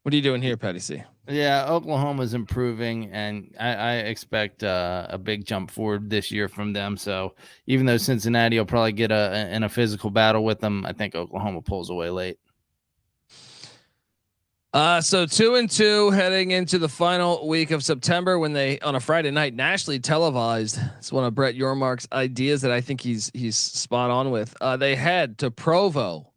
What are you doing here, Patty C? Yeah, Oklahoma's improving, and I expect a big jump forward this year from them. So even though Cincinnati will probably get in a physical battle with them, I think Oklahoma pulls away late. So 2-2 heading into the final week of September when they on a Friday night nationally televised. It's one of Brett Yormark's ideas that I think he's spot on with. They head to Provo.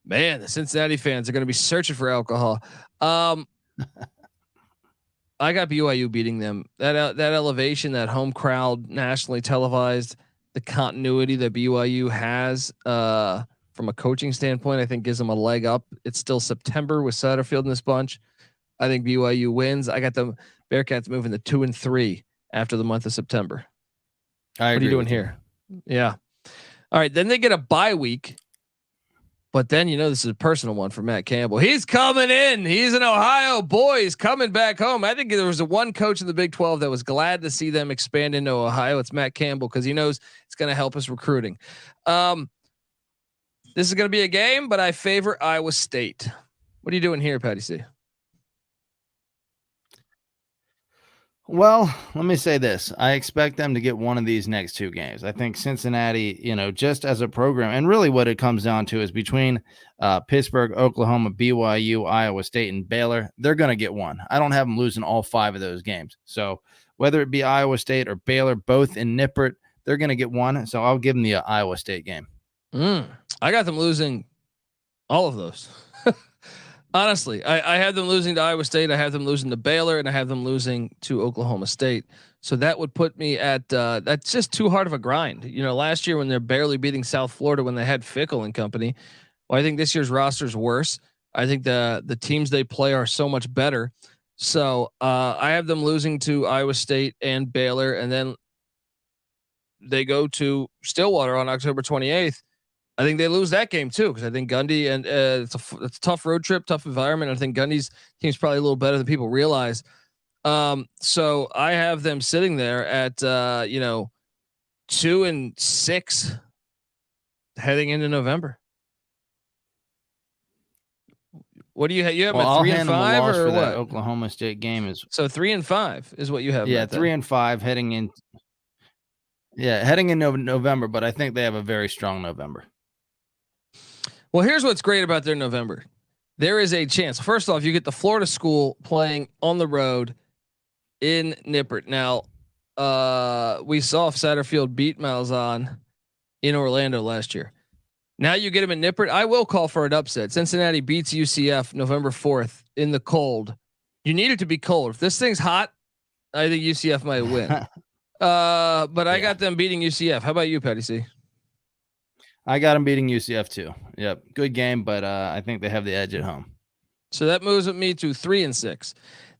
Man, the Cincinnati fans are going to be searching for alcohol. I got BYU beating them. That elevation, that home crowd nationally televised, the continuity that BYU has from a coaching standpoint, I think gives them a leg up. It's still September with Satterfield in this bunch. I think BYU wins. I got the Bearcats moving to 2-3 after the month of September. What are you doing here? Yeah. All right. Then they get a bye week. But then, this is a personal one for Matt Campbell. He's coming in. He's an Ohio boy. He's coming back home. I think there was one coach in the Big 12 that was glad to see them expand into Ohio. It's Matt Campbell because he knows it's going to help us recruiting. This is going to be a game, but I favor Iowa State. What are you doing here, Patty C? Well, let me say this. I expect them to get one of these next 2 games. I think Cincinnati, just as a program, and really what it comes down to is between Pittsburgh, Oklahoma, BYU, Iowa State, and Baylor, they're going to get one. I don't have them losing all 5 of those games. So whether it be Iowa State or Baylor, both in Nippert, they're going to get one. So I'll give them the Iowa State game. I got them losing all of those. Honestly, I had them losing to Iowa State. I have them losing to Baylor, and I have them losing to Oklahoma State. So that would put me at that's just too hard of a grind. Last year when they're barely beating South Florida when they had Fickle and company. Well, I think this year's roster is worse. I think the teams they play are so much better. So I have them losing to Iowa State and Baylor, and then they go to Stillwater on October 28th. I think they lose that game too, because I think Dundee and it's a tough road trip, tough environment. I think Gundy's team's probably a little better than people realize. So I have them sitting there at 2-6 heading into November. What do you have? You have a 3-5 or what? Oklahoma State game is so 3-5 is what you have. Yeah, 3-5 heading in. Yeah, heading into November, but I think they have a very strong November. Well, here's what's great about their November. There is a chance. First off, you get the Florida school playing on the road in Nippert. Now, we saw Satterfield beat Malzahn in Orlando last year. Now you get him in Nippert. I will call for an upset. Cincinnati beats UCF November 4th in the cold. You need it to be cold. If this thing's hot, I think UCF might win. But I got them beating UCF. How about you, Patty C? I got them beating UCF too. Yep. Good game, but I think they have the edge at home. So that moves with me to 3-6.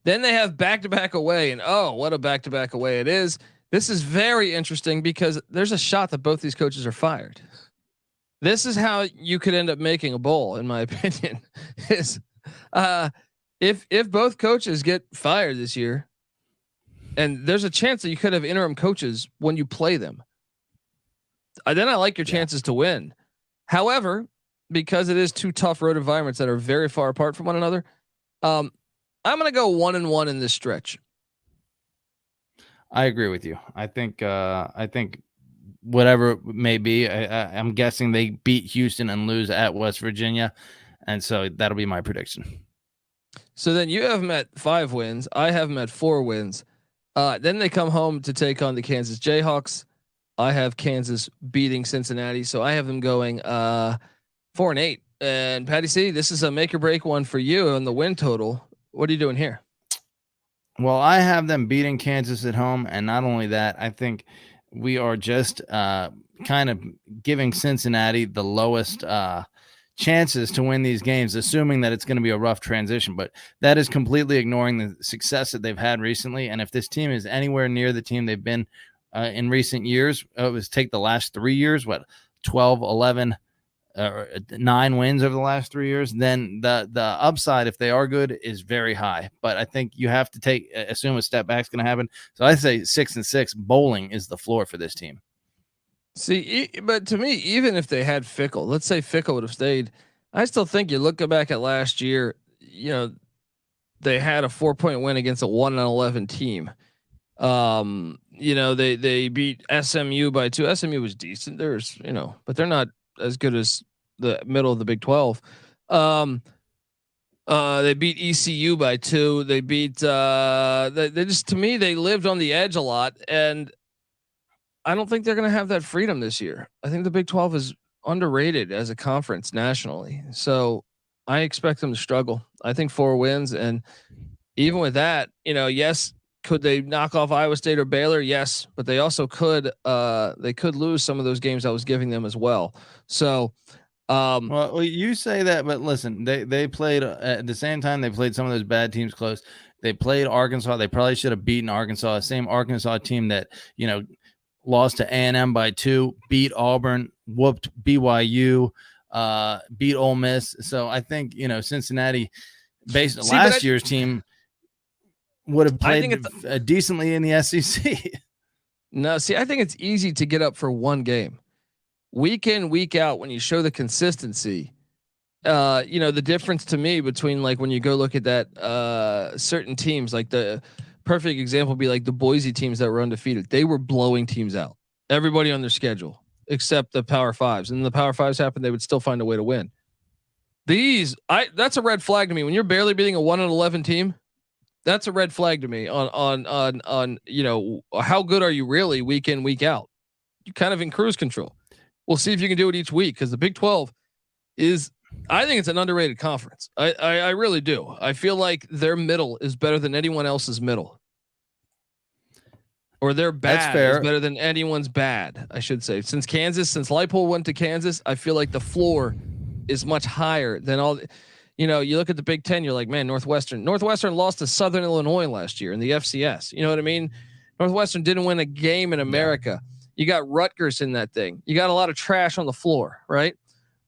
Then they have back-to-back away, and oh, what a back-to-back away it is. This is very interesting because there's a shot that both these coaches are fired. This is how you could end up making a bowl, in my opinion. Is if both coaches get fired this year, and there's a chance that you could have interim coaches when you play them. Then I like your chances to win. However, because it is two tough road environments that are very far apart from one another, I'm going to go 1-1 in this stretch. I agree with you. I think whatever it may be, I'm guessing they beat Houston and lose at West Virginia. And so that'll be my prediction. So then you have them at 5 wins. I have them at 4 wins. Then they come home to take on the Kansas Jayhawks. I have Kansas beating Cincinnati. So I have them going 4-8. And Patty C, this is a make or break one for you on the win total. What are you doing here? Well, I have them beating Kansas at home. And not only that, I think we are just kind of giving Cincinnati the lowest chances to win these games, assuming that it's going to be a rough transition. But that is completely ignoring the success that they've had recently. And if this team is anywhere near the team they've been in recent years, it was take the last 3 years, 12, 11, 9 wins over the last 3 years, then the upside, if they are good, is very high. But I think you have to assume a step back is going to happen. So I say 6-6 bowling is the floor for this team. See, but to me, even if they had Fickle, let's say Fickle would have stayed, I still think you look back at last year, they had a 4-point win against a 1-11 team. They beat SMU by 2. SMU was decent. But they're not as good as the middle of the Big 12. They beat ECU by 2. They beat, they just, to me, they lived on the edge a lot. And I don't think they're going to have that freedom this year. I think the Big 12 is underrated as a conference nationally. So I expect them to struggle. I think 4 wins. And even with that, yes, could they knock off Iowa State or Baylor? Yes, but they also could lose some of those games I was giving them as well. So, well, you say that, but listen, they played at the same time. They played some of those bad teams close. They played Arkansas. They probably should have beaten Arkansas, the same Arkansas team that, lost to A&M by 2, beat Auburn, whooped BYU, beat Ole Miss. So I think, Cincinnati, based on last year's team, would have played decently in the SEC. No, see, I think it's easy to get up for one game. Week in, week out, when you show the consistency, the difference to me between like when you go look at that certain teams, like the perfect example would be like the Boise teams that were undefeated. They were blowing teams out, everybody on their schedule except the Power Fives. And the Power Fives happened, they would still find a way to win. That's a red flag to me. When you're barely beating a 1-11 team, that's a red flag to me on how good are you really week in, week out? You kind of in cruise control. We'll see if you can do it each week, because the Big 12 I think it's an underrated conference. I really do. I feel like their middle is better than anyone else's middle. Or their bad is better than anyone's bad, I should say. Since Leipold went to Kansas, I feel like the floor is much higher than all. You look at the Big 10, you're like, man, Northwestern lost to Southern Illinois last year in the FCS. You know what I mean? Northwestern didn't win a game in America. You got Rutgers in that thing. You got a lot of trash on the floor, right?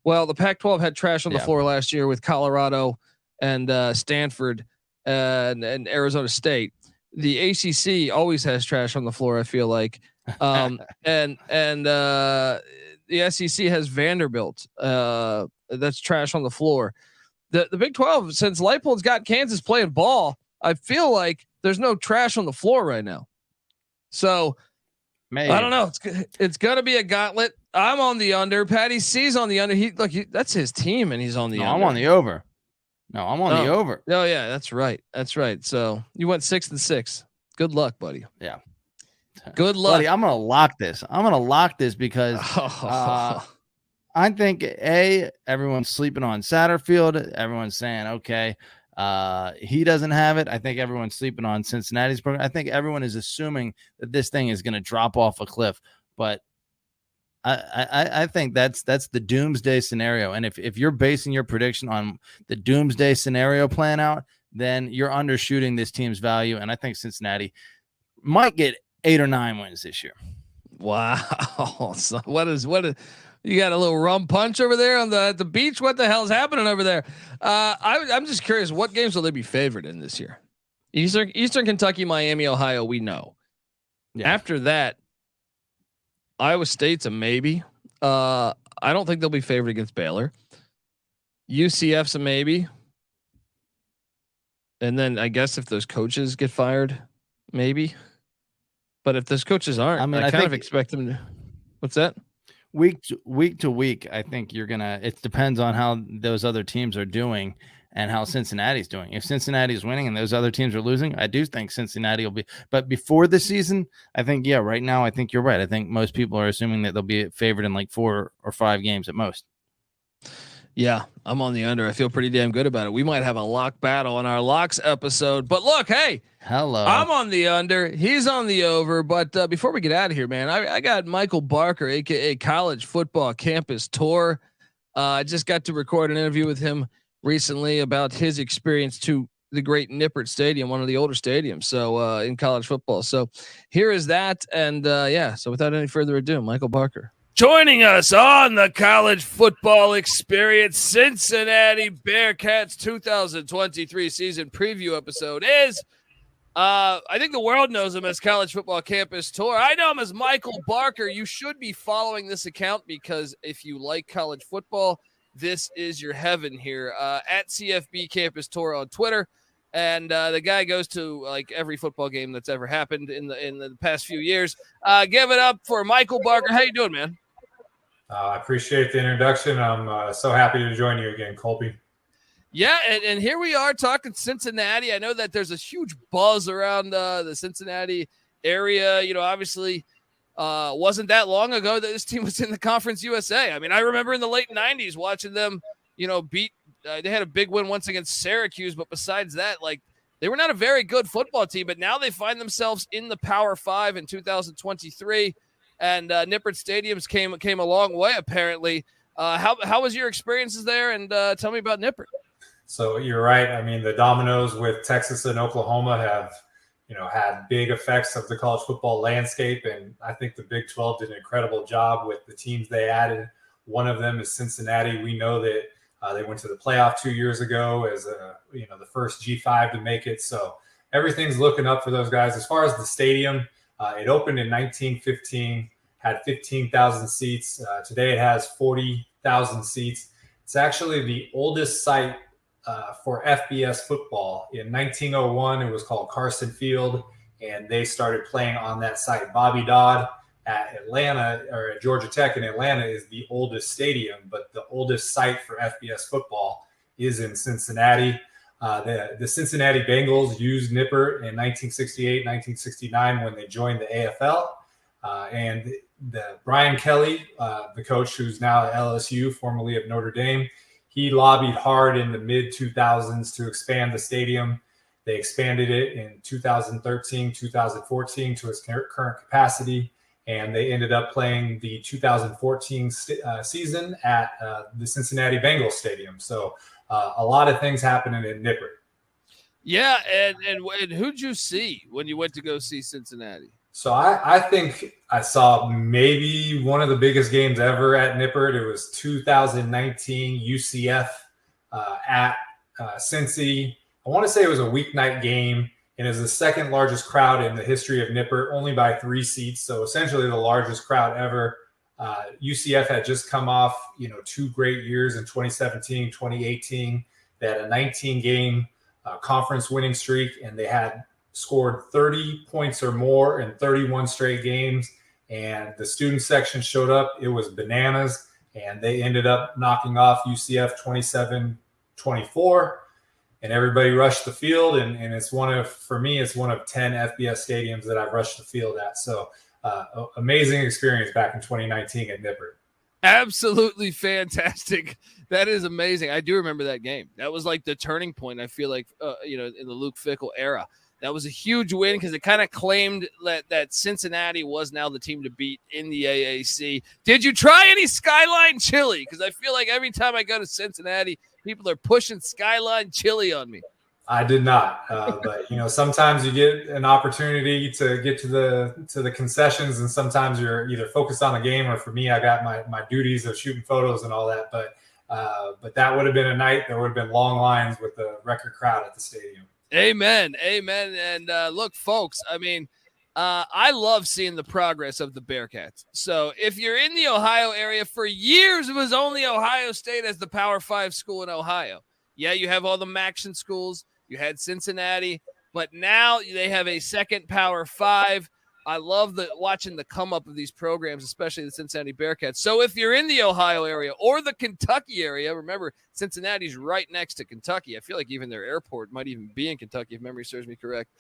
Well, the Pac-12 had trash on the floor last year with Colorado and Stanford and Arizona State. The ACC always has trash on the floor, I feel like. And the SEC has Vanderbilt. That's trash on the floor. The Big 12, since Leipold's got Kansas playing ball, I feel like there's no trash on the floor right now. So maybe. I don't know. It's going to be a gauntlet. I'm on the under. Patty C's on the under. That's his team, and he's on the under. I'm on the over. No, I'm on the over. Oh yeah, that's right. So you went 6-6. Good luck, buddy. Yeah. Good luck, buddy. I'm gonna lock this. because I think everyone's sleeping on Satterfield. Everyone's saying, okay, he doesn't have it. I think everyone's sleeping on Cincinnati's program. I think everyone is assuming that this thing is going to drop off a cliff, but I think that's the doomsday scenario. And if you're basing your prediction on the doomsday scenario plan out, then you're undershooting this team's value. And I think Cincinnati might get 8 or 9 wins this year. Wow. So what is you got a little rum punch over there on the beach? What the hell's happening over there? I'm just curious, what games will they be favored in this year? Eastern Kentucky, Miami, Ohio, we know. Yeah. After that, Iowa State's a maybe. I don't think they'll be favored against Baylor. UCF's a maybe. And then I guess if those coaches get fired, maybe. But if those coaches aren't, I kind of expect them to. What's that? Week to week, I think you're gonna. It depends on how those other teams are doing and how Cincinnati's doing. If Cincinnati's winning and those other teams are losing, I do think Cincinnati will be. But before the season, I think right now I think you're right. I think most people are assuming that they'll be favored in like 4 or 5 games at most. Yeah, I'm on the under. I feel pretty damn good about it. We might have a lock battle on our locks episode. But look, hey, hello, I'm on the under. He's on the over. But before we get out of here, man, I got Michael Barker, aka College Football Campus Tour. I just got to record an interview with him recently about his experience to the great Nippert Stadium, one of the older stadiums. So in college football. So here is that. And so without any further ado, Michael Barker. Joining us on the College Football Experience Cincinnati Bearcats 2023 season preview episode is, I think the world knows him as College Football Campus Tour. I know him as Michael Barker. You should be following this account because if you like college football, this is your heaven here. At CFB Campus Tour on Twitter. And the guy goes to like every football game that's ever happened in the past few years. Give it up for Michael Barker. How you doing, man? I appreciate the introduction. I'm so happy to join you again, Colby. Yeah, and here we are talking Cincinnati. I know that there's a huge buzz around the Cincinnati area. You know, obviously, wasn't that long ago that this team was in the Conference USA. I mean, I remember in the late 90s watching them, beat they had a big win once against Syracuse, but besides that, like, they were not a very good football team, but now they find themselves in the Power 5 in 2023. And Nippert Stadiums came a long way, apparently. How was your experiences there? And tell me about Nippert. So you're right. I mean, the dominoes with Texas and Oklahoma have, had big effects of the college football landscape. And I think the Big 12 did an incredible job with the teams they added. One of them is Cincinnati. We know that they went to the playoff 2 years ago as the first G5 to make it. So everything's looking up for those guys. As far as the stadium, it opened in 1915, had 15,000 seats. Today it has 40,000 seats. It's actually the oldest site for FBS football. In 1901, it was called Carson Field, and they started playing on that site. Bobby Dodd at Atlanta, or at Georgia Tech in Atlanta, is the oldest stadium, but the oldest site for FBS football is in Cincinnati. The Cincinnati Bengals used Nippert in 1968, 1969 when they joined the AFL. And the Brian Kelly, the coach who's now at LSU, formerly of Notre Dame, he lobbied hard in the mid-2000s to expand the stadium. They expanded it in 2013, 2014 to its current capacity, and they ended up playing the 2014 season at the Cincinnati Bengals Stadium. So a lot of things happening in Nippert. Yeah, and who'd you see when you went to go see Cincinnati? So I think I saw maybe one of the biggest games ever at Nippert. It was 2019 UCF at Cincy. I want to say it was a weeknight game, and it was the second largest crowd in the history of Nippert, only by 3 seats. So essentially the largest crowd ever. UCF had just come off, 2 great years in 2017, 2018. They had a 19-game conference winning streak, and they had scored 30 points or more in 31 straight games. And the student section showed up. It was bananas, and they ended up knocking off UCF 27-24. And everybody rushed the field, and for me, it's one of 10 FBS stadiums that I've rushed the field at. So amazing experience back in 2019 at Nippert. Absolutely fantastic. That is amazing. I do remember that game. That was like the turning point, I feel like, in the Luke Fickell era. That was a huge win because it kind of claimed that Cincinnati was now the team to beat in the AAC. Did you try any Skyline chili? Because I feel like every time I go to Cincinnati, people are pushing Skyline chili on me. I did not, but sometimes you get an opportunity to get to the concessions, and sometimes you're either focused on the game, or for me, I got my duties of shooting photos and all that. But that would have been a night. There would have been long lines with the record crowd at the stadium. Amen. And look, folks, I mean, I love seeing the progress of the Bearcats. So if you're in the Ohio area, for years it was only Ohio State as the Power 5 school in Ohio. Yeah, you have all the Maction schools. You had Cincinnati, but now they have a second Power 5. I love watching the come up of these programs, especially the Cincinnati Bearcats. So if you're in the Ohio area or the Kentucky area, remember Cincinnati's right next to Kentucky. I feel like even their airport might even be in Kentucky, if memory serves me correct.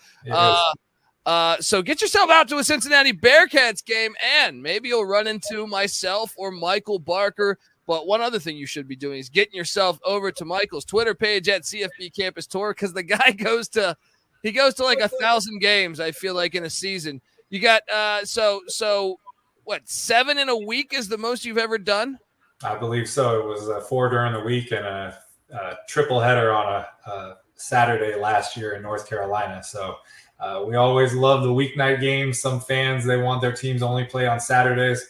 So get yourself out to a Cincinnati Bearcats game, and maybe you'll run into myself or Michael Barker. But one other thing you should be doing is getting yourself over to Michael's Twitter page at CFB Campus Tour, because the guy goes to like 1,000 games, I feel like, in a season. You got so what, 7 in a week is the most you've ever done? I believe so. It was 4 during the week and a triple header on a Saturday last year in North Carolina. So we always love the weeknight games. Some fans, they want their teams only play on Saturdays.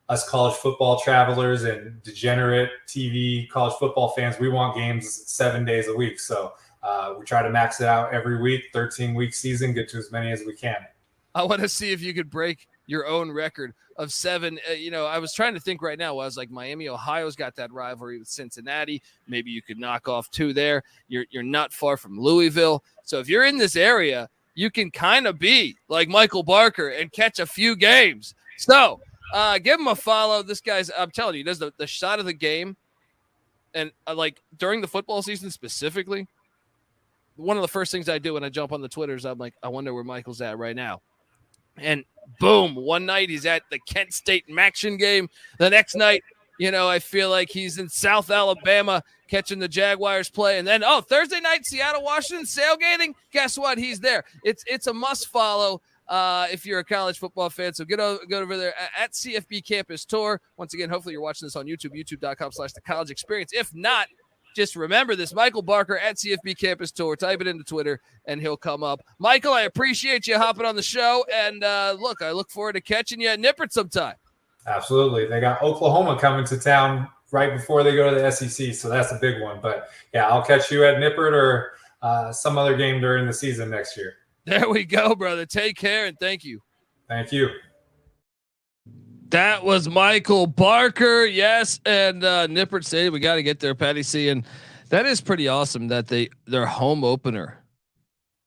Us college football travelers and degenerate TV college football fans, we want games 7 days a week. So we try to max it out every week, 13-week season, get to as many as we can. I want to see if you could break your own record of 7. I was trying to think right now. I was like, Miami, Ohio's got that rivalry with Cincinnati. Maybe you could knock off 2 there. You're not far from Louisville. So if you're in this area, you can kind of be like Michael Barker and catch a few games. So give him a follow. This guy's, I'm telling you, does the shot of the game. And like during the football season specifically, one of the first things I do when I jump on the Twitters, I'm like, I wonder where Michael's at right now. And boom, one night he's at the Kent State Maction game. The next night, I feel like he's in South Alabama catching the Jaguars play. And then, Thursday night, Seattle, Washington, sailgating. Guess what? He's there. It's a must follow if you're a college football fan. So go over there at CFB Campus Tour. Once again, hopefully you're watching this on YouTube, youtube.com/The College Experience. If not, just remember this, Michael Barker at CFB Campus Tour. Type it into Twitter, and he'll come up. Michael, I appreciate you hopping on the show. And, I look forward to catching you at Nippert sometime. Absolutely. They got Oklahoma coming to town right before they go to the SEC, so that's a big one. But, yeah, I'll catch you at Nippert or some other game during the season next year. There we go, brother. Take care, and thank you. Thank you. That was Michael Barker, yes, and Nippert Stadium. We got to get there, Patty C, and that is pretty awesome that their home opener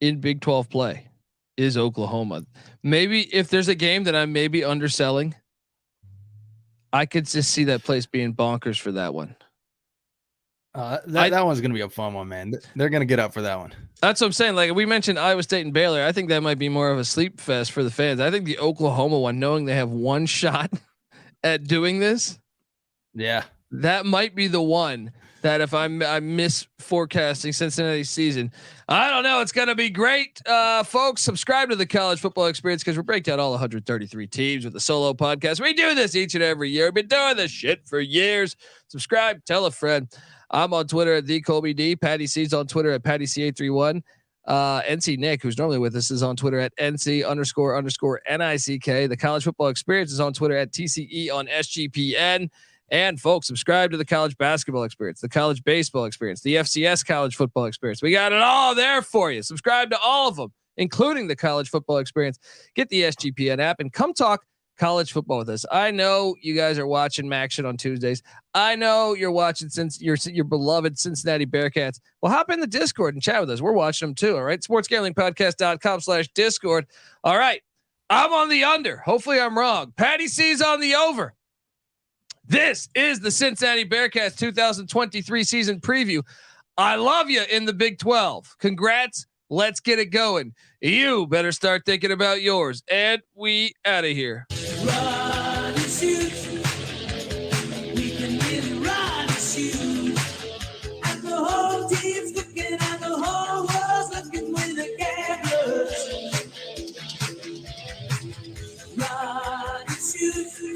in Big 12 play is Oklahoma. Maybe if there's a game that I'm maybe underselling, I could just see that place being bonkers for that one. That one's going to be a fun one, man. They're going to get up for that one. That's what I'm saying. Like we mentioned Iowa State and Baylor. I think that might be more of a sleep fest for the fans. I think the Oklahoma one, knowing they have one shot at doing this. Yeah. That might be the one that if I'm misforecasting Cincinnati's season, I don't know. It's going to be great. Folks, subscribe to the College Football Experience because we break down all 133 teams with the solo podcast. We do this each and every year. We've been doing this shit for years. Subscribe, tell a friend. I'm on Twitter at TheColbyD. Patty C's on Twitter at PattyC831. NC Nick, who's normally with us, is on Twitter at NC__NICK. The College Football Experience is on Twitter at TCE on SGPN. And folks, subscribe to the College Basketball Experience, the College Baseball Experience, the FCS College Football Experience. We got it all there for you. Subscribe to all of them, including the College Football Experience. Get the SGPN app and come talk college football with us. I know you guys are watching Maction on Tuesdays. I know you're watching since your beloved Cincinnati Bearcats. Well, hop in the Discord and chat with us. We're watching them too. All right. sportsgamblingpodcast.com/Discord. All right. I'm on the under. Hopefully I'm wrong. Patty C's on the over. This is the Cincinnati Bearcats 2023 season preview. I love you in the Big 12. Congrats. Let's get it going. You better start thinking about yours. And we out of here. Run and shoot. We can really run and shoot. And the whole team's looking and the whole world's looking with the cameras. huge.